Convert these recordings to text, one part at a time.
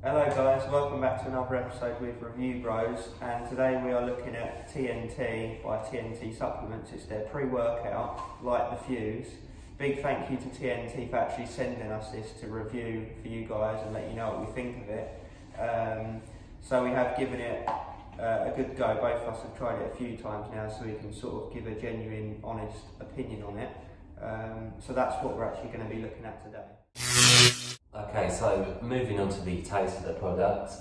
Hello guys, welcome back to another episode with Review Bros, and today we are looking at TNT by TNT Supplements. It's their pre-workout, Light the Fuse. Big thank you to TNT for actually sending us this to review for you guys and let you know what we think of it. So we have given it a good go. Both of us have tried it a few times now, so we can sort of give a genuine, honest opinion on it. So that's what we're actually going to be looking at today. Okay, so moving on to the taste of the product,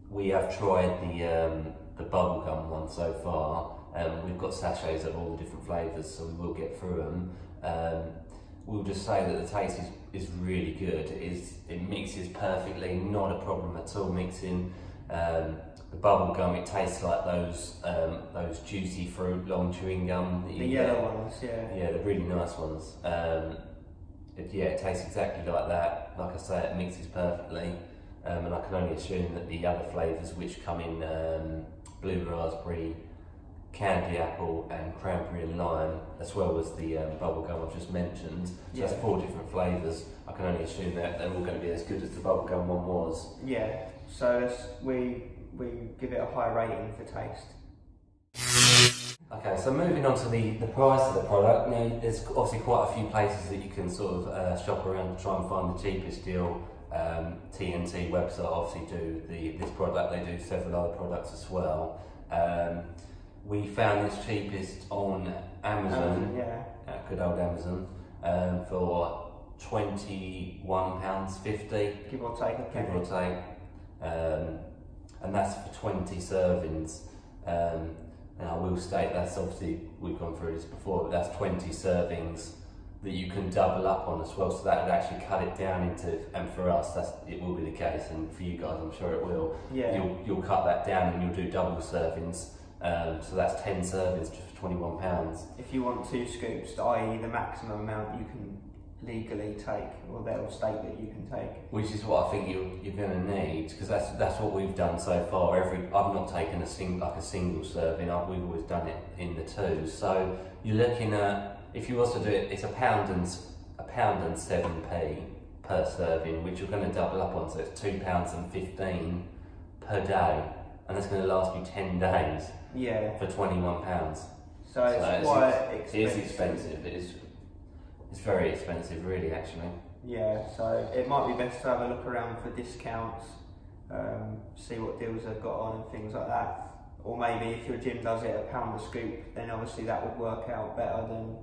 we have tried the bubblegum one so far. We've got sachets of all the different flavours, so we will get through them. We'll just say that the taste is really good. It mixes perfectly, not a problem at all mixing. The bubblegum, it tastes like those juicy fruit long chewing gum. The yellow ones, yeah. Yeah, the really nice ones. It tastes exactly like that. Like I say, it mixes perfectly, and I can only assume that the other flavours, which come in blue raspberry, candy apple and cranberry and lime, as well as the bubblegum I've just mentioned, so that's 4 different flavours. I can only assume that they're all going to be as good as the bubblegum one was. Yeah, so we give it a high rating for taste. Okay, so moving on to the price of the product. Now, there's obviously quite a few places that you can sort of shop around to try and find the cheapest deal. TNT website obviously do this product, they do several other products as well. We found this cheapest on Amazon, good old Amazon, for £21.50. Give or take a penny. Give or take. And that's for 20 servings. Now I will state that's obviously, we've gone through this before, but that's 20 servings that you can double up on as well, so that would actually cut it down into, and for us it will be the case, and for you guys I'm sure it will. Yeah. You'll cut that down and you'll do double servings, so that's 10 servings just for £21. If you want 2 scoops, i.e. the maximum amount you can legally take, or they'll state that you can take. Which is what I think you're going to need, because that's what we've done so far. I've not taken a single serving. We've always done it in the 2s. So you're looking at, if you was to do it, it's £1 and 7p per serving, which you're going to double up on. So it's £2.15 per day, and that's going to last you 10 days. Yeah. For £21. So it's quite expensive. It is expensive. It's very expensive, really, actually. Yeah, so it might be best to have a look around for discounts, see what deals they've got on and things like that. Or maybe if your gym does it £1 a scoop, then obviously that would work out better than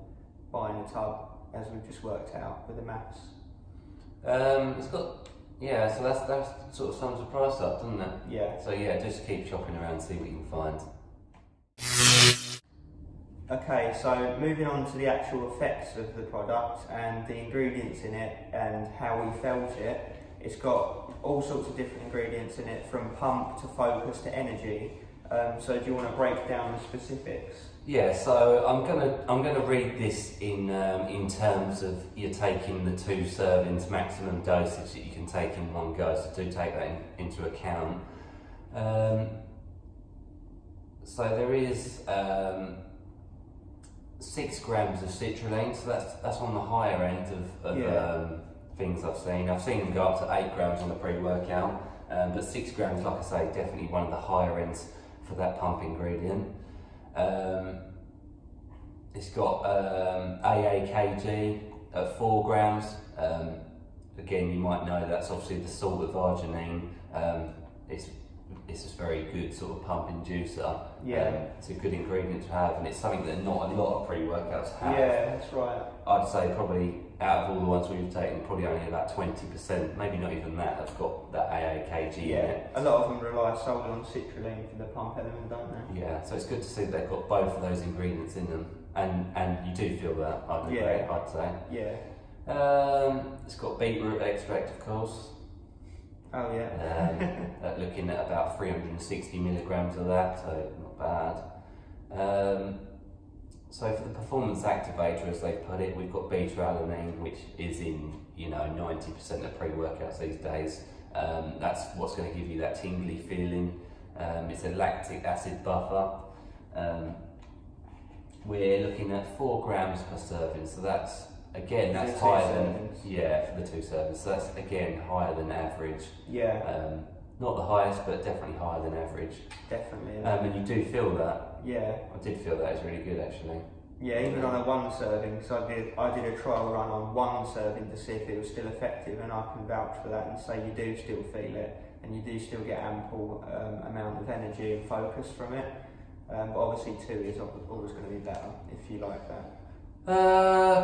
buying a tub, as we've just worked out with the maths. It's got, so that sort of sums the price up, doesn't it? Yeah. So yeah, just keep shopping around, see what you can find. Okay, so moving on to the actual effects of the product and the ingredients in it and how we felt it. It's got all sorts of different ingredients in it, from pump to focus to energy. So do you want to break down the specifics? Yeah, so I'm gonna read this in terms of you're taking the 2 servings maximum dosage that you can take in one go. So do take that into account. So there is 6 grams of citrulline, so that's on the higher end of things I've seen. I've seen them go up to 8 grams on the pre-workout, but 6 grams, like I say, definitely one of the higher ends for that pump ingredient. It's got AAKG at 4 grams. Again, you might know that's obviously the salt of arginine. It's just very good sort of pump inducer. Yeah. It's a good ingredient to have, and it's something that not a lot of pre-workouts have. Yeah, that's right. I'd say probably out of all the ones we've taken, probably only about 20%, maybe not even that, have got that AAKG in it. A lot of them rely solely on citrulline for the pump element, don't they? Yeah, so it's good to see they've got both of those ingredients in them, and you do feel that, I'd say. Yeah. It's got beetroot extract, of course. Oh yeah. Looking at about 360 milligrams of that, so not bad. So for the performance activator, as they put it, we've got beta-alanine, which is in 90% of pre-workouts these days. That's what's going to give you that tingly feeling. It's a lactic acid buffer. We're looking at 4 grams per serving, so that's again, that's higher than, yeah, for the 2 servings. So that's again higher than average. Yeah. Not the highest, but definitely higher than average. Definitely. And you do feel that. Yeah. I did feel that. It's really good, actually. Yeah, even on a 1 serving. So I did a trial run on 1 serving to see if it was still effective, and I can vouch for that and say you do still feel it, and you do still get ample amount of energy and focus from it. But obviously 2 is always going to be better if you like that.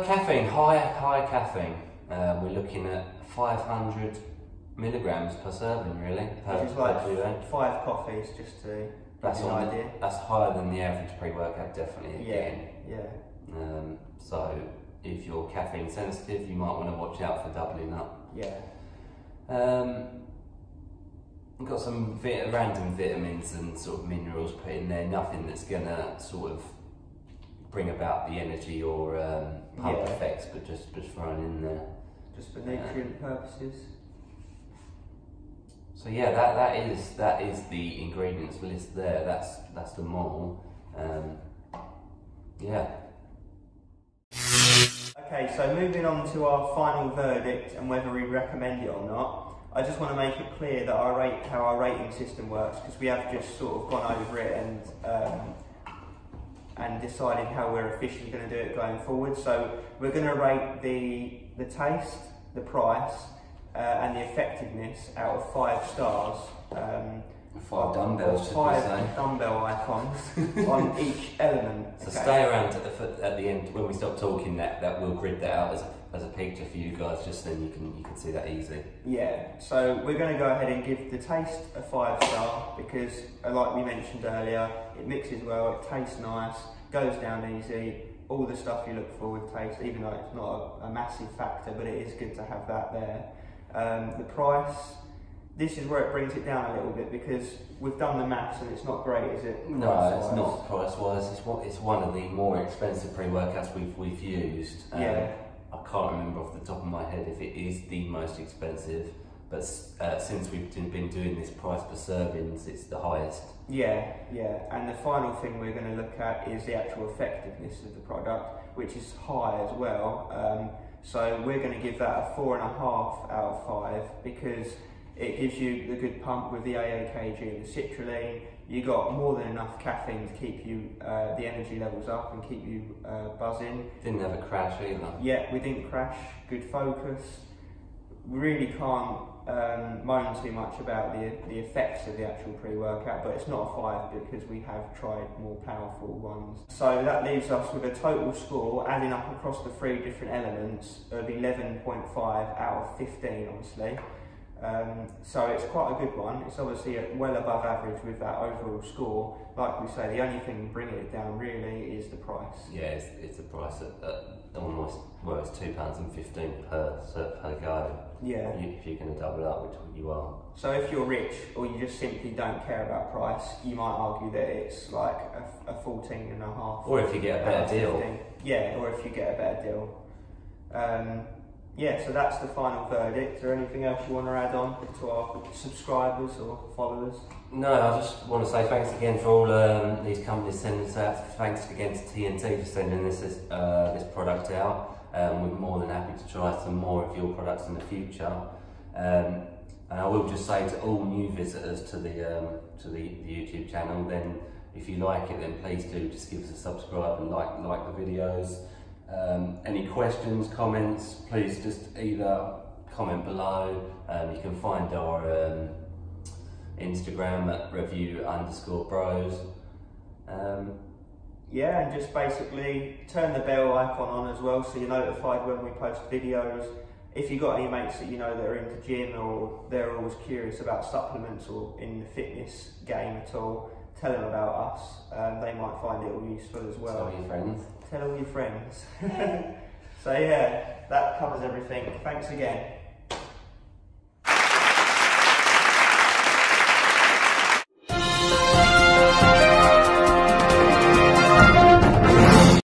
Caffeine, high caffeine. We're looking at 500 milligrams per serving, really. Which is like 5 coffees, just to give you an idea. That's higher than the average pre-workout, definitely. Again. Yeah. So if you're caffeine sensitive, you might want to watch out for doubling up. Yeah. We've got some random vitamins and sort of minerals put in there. Nothing that's gonna sort of bring about the energy or pump effects, but just thrown in there. Just for nutrient purposes. So yeah, that is the ingredients list there. That's them all. Yeah. Okay, so moving on to our final verdict and whether we recommend it or not. I just want to make it clear that how our rating system works, because we have just sort of gone over it and decided how we're officially going to do it going forward. So we're going to rate the taste, the price, and the effectiveness out of 5 stars. 5 dumbbells, should 5 we say? dumbbell icons on each element. So stay around at the end when we stop talking. That we'll grid that out as a picture for you guys. Just then you can see that easy. Yeah. So we're going to go ahead and give the taste a 5 star because, like we mentioned earlier, it mixes well, it tastes nice, goes down easy. All the stuff you look for with taste, even though it's not a massive factor, but it is good to have that there. The price. This is where it brings it down a little bit because we've done the maths and it's not great, is it? No, it's not price-wise. It's one of the more expensive pre-workouts we've used. Yeah. I can't remember off the top of my head if it is the most expensive, but since we've been doing this price per servings, it's the highest. Yeah. And the final thing we're going to look at is the actual effectiveness of the product, which is high as well. So we're going to give that a 4.5 out of 5 because it gives you the good pump with the AAKG and the citrulline. You got more than enough caffeine to keep you the energy levels up and keep you buzzing. Didn't have a crash either. Yeah, we didn't crash. Good focus. We really can't moan too much about the effects of the actual pre-workout, but it's not a 5 because we have tried more powerful ones. So that leaves us with a total score, adding up across the 3 different elements, of 11.5 out of 15, obviously. So it's quite a good one. It's obviously well above average with that overall score. Like we say, the only thing bringing it down really is the price. Yeah, it's a price at almost, well, it's £2.15 per go. Yeah. If you're going to double up, which you are. So if you're rich or you just simply don't care about price, you might argue that it's like a 14.5. Or if you get a better deal. Yeah, or if you get a better deal. Yeah, so that's the final verdict. Is there anything else you want to add on to our subscribers or followers? No, I just want to say thanks again for all these companies sending us out. Thanks again to TNT for sending this product out. We're more than happy to try some more of your products in the future. And I will just say to all new visitors to the YouTube channel, then if you like it, then please do just give us a subscribe and like the videos. Any questions, comments, please just either comment below. You can find our Instagram at review_bros. Yeah, and just basically turn the bell icon on as well so you're notified when we post videos. If you've got any mates that you know that are into gym or they're always curious about supplements or in the fitness game at all, tell them about us. They might find it all useful as well. Tell your friends. Tell all your friends. So yeah, that covers everything. Thanks again.